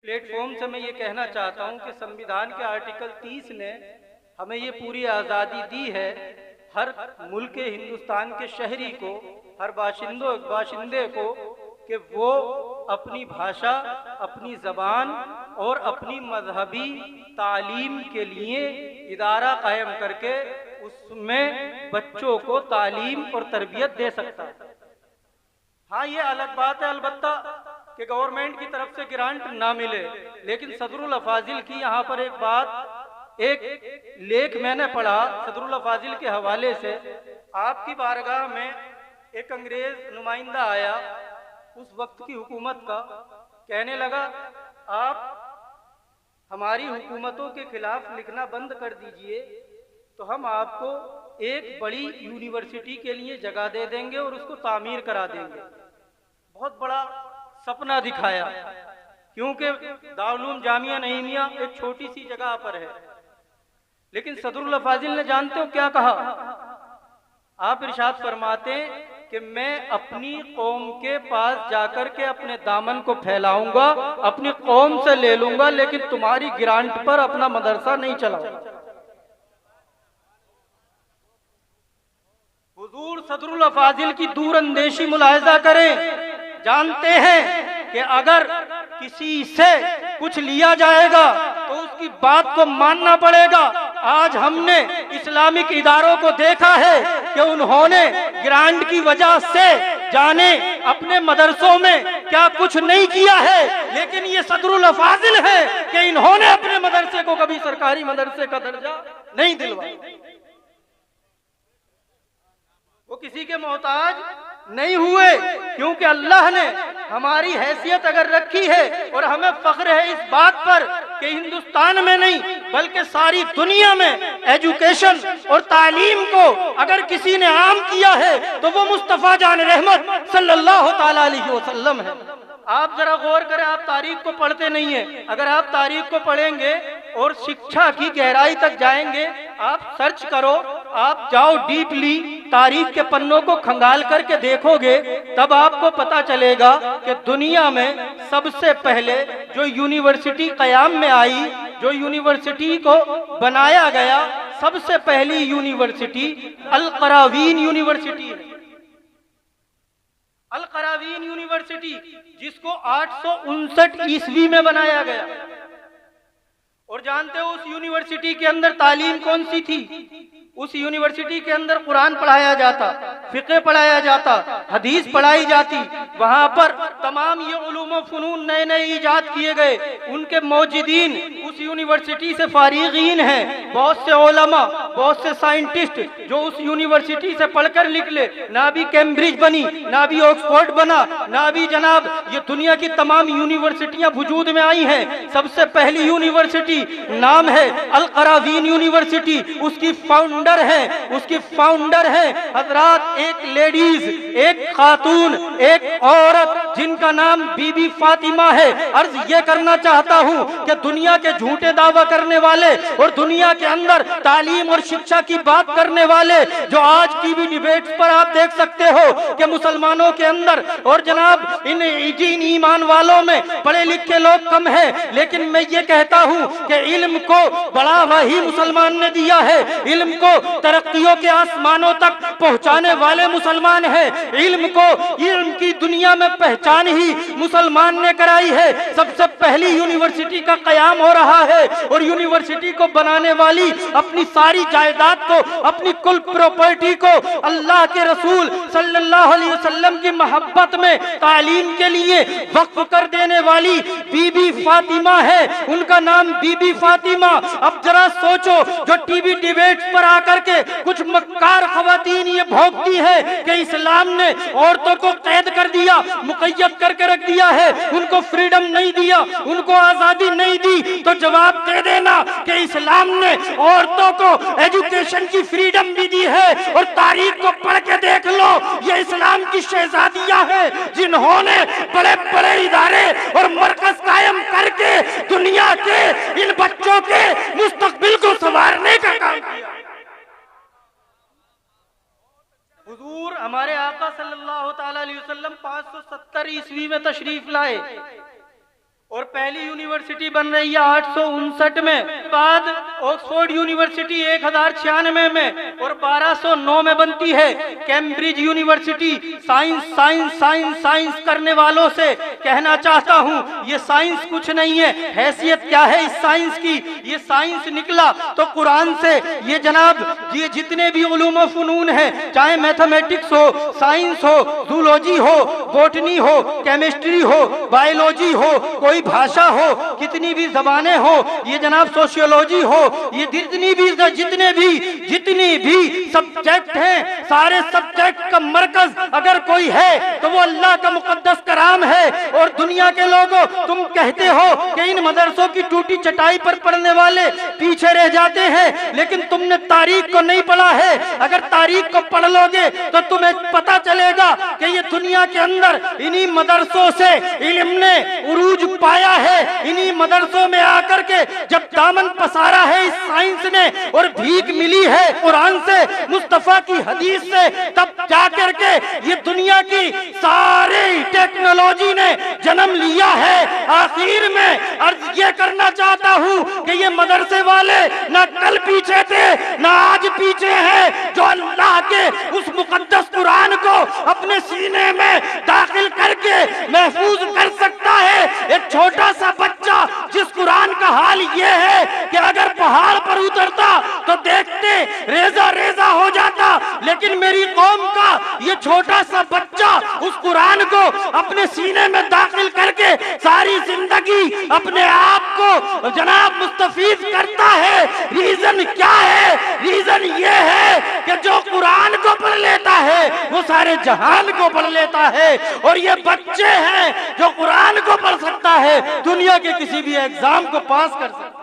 Platform से मैं ये कहना चाहता हूँ कि संविधान के आर्टिकल 30 ने हमें ये पूरी आज़ादी दी है, हर मुल्क हिंदुस्तान के शहरी को, हर बाशिंदे को, कि वो अपनी भाषा, अपनी ज़बान और अपनी मजहबी तालीम के लिए इदारा कायम करके उसमें बच्चों को तालीम और तरबियत दे सकता है। हाँ, ये अलग बात है अलबत्ता कि गवर्नमेंट की तरफ से ग्रांट ना मिले, लेकिन सदरुल अफाजिल की यहाँ पर एक बात, एक लेख मैंने पढ़ा सदरुल अफाजिल के हवाले से। आपकी बारगाह में एक अंग्रेज नुमाइंदा आया उस वक्त की हुकूमत का, कहने लगा आप हमारी हुकूमतों के खिलाफ लिखना बंद कर दीजिए तो हम आपको एक बड़ी यूनिवर्सिटी के लिए जगह दे देंगे और उसको तामीर करा देंगे। बहुत बड़ा सपना दिखाया, क्योंकि दारुल उलूम जामिया नईमिया एक छोटी सी जगह पर है। लेकिन सदरुल अफाजिल ने जानते हो क्या कहा? आप इरशाद फरमाते कि मैं अपनी कौम के पास जाकर के अपने दामन को फैलाऊंगा, अपनी कौम से ले लूंगा, लेकिन तुम्हारी ग्रांट पर अपना मदरसा नहीं चलाऊंगा। हुजूर सदरुल अफाजिल की दूरअंदेशी मुलाहिजा करें। जानते हैं कि अगर किसी से कुछ लिया जाएगा तो उसकी बात को मानना पड़ेगा। आज हमने इस्लामिक इदारों को देखा है कि उन्होंने ग्रांट की वजह से जाने अपने मदरसों में क्या कुछ नहीं किया है, लेकिन ये सदरुल अफाजिल है कि इन्होंने अपने मदरसे को कभी सरकारी मदरसे का दर्जा नहीं दिलवाया। वो किसी के मोहताज नहीं हुए, क्योंकि अल्लाह ने हमारी हैसियत अगर रखी है, और हमें फख्र है इस बात पर कि हिंदुस्तान में नहीं बल्कि सारी दुनिया में एजुकेशन और तालीम को अगर किसी ने आम किया है तो वो मुस्तफ़ा जान रहमत सल्लल्लाहु ताला अलैहि वसल्लम है। आप जरा गौर करें, आप तारीख को पढ़ते नहीं है। अगर आप तारीख को पढ़ेंगे और शिक्षा की गहराई तक जाएंगे, आप सर्च करो, आप जाओ डीपली तारीख के पन्नों को खंगाल करके देखोगे, तब आपको पता चलेगा कि दुनिया में सबसे पहले जो यूनिवर्सिटी कयाम में आई, जो यूनिवर्सिटी को बनाया गया, सबसे पहली यूनिवर्सिटी अल क़रावीन यूनिवर्सिटी है। अल क़रावीन यूनिवर्सिटी जिसको 859 ईस्वी में बनाया गया। और जानते हो उस यूनिवर्सिटी के अंदर तालीम कौन सी थी? उस यूनिवर्सिटी के अंदर कुरान पढ़ाया जाता, फिक़्ह पढ़ाया जाता, हदीस पढ़ाई जाती। वहां पर तमाम ये उलूम व फ़ुनून नए नए ईजाद किए गए। उनके मौजूदीन उस यूनिवर्सिटी से फारिगीन हैं। बहुत से उलमा, बहुत से साइंटिस्ट जो उस यूनिवर्सिटी से पढ़कर निकले, ना भी कैम्ब्रिज बनी, ना भी ऑक्सफोर्ड बना, ना भी जनाब ये दुनिया की तमाम यूनिवर्सिटियां वजूद में आई हैं। सबसे पहली यूनिवर्सिटी नाम है अल क़रावीन यूनिवर्सिटी। उसकी फाउंडर है हजरात एक लेडीज, एक खातून, एक औरत जिनका नाम बीबी फातिमा है। अर्ज ये करना चाहता हूँ कि दुनिया के झूठे दावा करने वाले और दुनिया के अंदर तालीम और शिक्षा की बात करने वाले, जो आज टीवी डिबेट्स पर आप देख सकते हो कि मुसलमानों के अंदर और जनाब इन ईमान वालों में पढ़े लिखे लोग कम हैं, लेकिन मैं ये कहता हूँ कि इल्म को बढ़ावा ही मुसलमान ने दिया है। इल्म को तरक्कियों के आसमानों तक पहुंचाने वाले मुसलमान हैं। इल्म की दुनिया में पहचान ही मुसलमान ने कराई है। सबसे पहली यूनिवर्सिटी का कयाम हो रहा है, और यूनिवर्सिटी को बनाने वाली अपनी सारी जायदाद को, अपनी कुल प्रॉपर्टी को अल्लाह के रसूल सल्लल्लाहु अलैहि वसल्लम की मोहब्बत में तालीम के लिए वक्फ कर देने वाली बीबी फातिमा है। उनका नाम बीबी फातिमा। अब जरा सोचो, जो टीवी डिबेट्स पर आकर के कुछ मक्कार खवातीन ये भौंकती है कि इस्लाम ने औरतों को कैद कर दिया, मुक़य्यद करके रख दिया है, उनको फ्रीडम नहीं दिया, उनको आजादी नहीं दी, तो जवाब दे देना कि इस्लाम ने औरतों को एजुकेशन की फ्रीडम भी दी है। और तारीख को पढ़ के देख लो, ये इस्लाम की शहजादियां हैं जिन्होंने बड़े बड़े इदारे और मरकज कायम करके दुनिया के इन बच्चों के मुस्तकबिल को संवारने का काम किया। हुजूर हमारे आका सल्लल्लाहु ताला अलैहि वसल्लम 570 ईस्वी में तशरीफ लाए, और पहली यूनिवर्सिटी बन रही है 859 में, बाद ऑक्सफोर्ड यूनिवर्सिटी 1096 में और 1209 में बनती है। Cambridge university science science science science करने वालों से कहना चाहता हूँ, ये साइंस कुछ नहीं है। हैसियत क्या है इस साइंस की? ये साइंस निकला तो कुरान से। ये जनाब, ये जितने भी उलूम व फनून है, चाहे मैथमेटिक्स हो, साइंस हो, जूलॉजी हो, बॉटनी हो, केमिस्ट्री हो, बायोलॉजी हो, कोई भाषा हो, कितनी भी जबानें हो, ये जनाब सोशियोलॉजी हो, ये जितनी भी सब्जेक्ट हैं, सारे सब्जेक्ट का मरकज अगर कोई है तो वो अल्लाह का मुकद्दस कलाम है। और दुनिया के लोगों, तुम कहते हो कि इन मदरसों की टूटी चटाई पर पढ़ने वाले पीछे रह जाते हैं, लेकिन तुमने तारीख को नहीं पढ़ा है। अगर तारीख को पढ़ लोगे तो तुम्हें पता चलेगा कि ये दुनिया के अंदर इन्हीं मदरसों से इल्म ने उरूज पाया है। इन्हीं मदरसों में आकर के जब दामन पसारा है इस साइंस ने और भीख मिली है कुरान से, मुस्तफा की हदीस से, तब जाकर के ये दुनिया की सारी टेक्नोलॉजी ने जन्म लिया है। आखिर में अर्ज ये करना चाहता हूँ कि ये मदरसे वाले ना कल पीछे थे ना आज पीछे हैं। जो अल्लाह के उस मुकद्दस कुरान को अपने सीने में दाखिल करके महफूज कर सकता है, एक छोटा सा बच्चा जिस कुरान का हाल ये है कि अगर पहाड़ पर उतरता तो देखते रेजा रेजा हो जाता, लेकिन मेरी कौम का ये छोटा सा बच्चा उस कुरान को अपने सीने में दाखिल करके सारी जिंदगी अपने आप को जनाब मुस्तफीद करता है। रीजन क्या है? रीजन ये है कि जो कुरान को पढ़ लेता है वो सारे जहान को पढ़ लेता है। और ये बच्चे हैं जो कुरान को पढ़ सकता है, दुनिया के किसी भी एग्जाम को पास कर सकता है।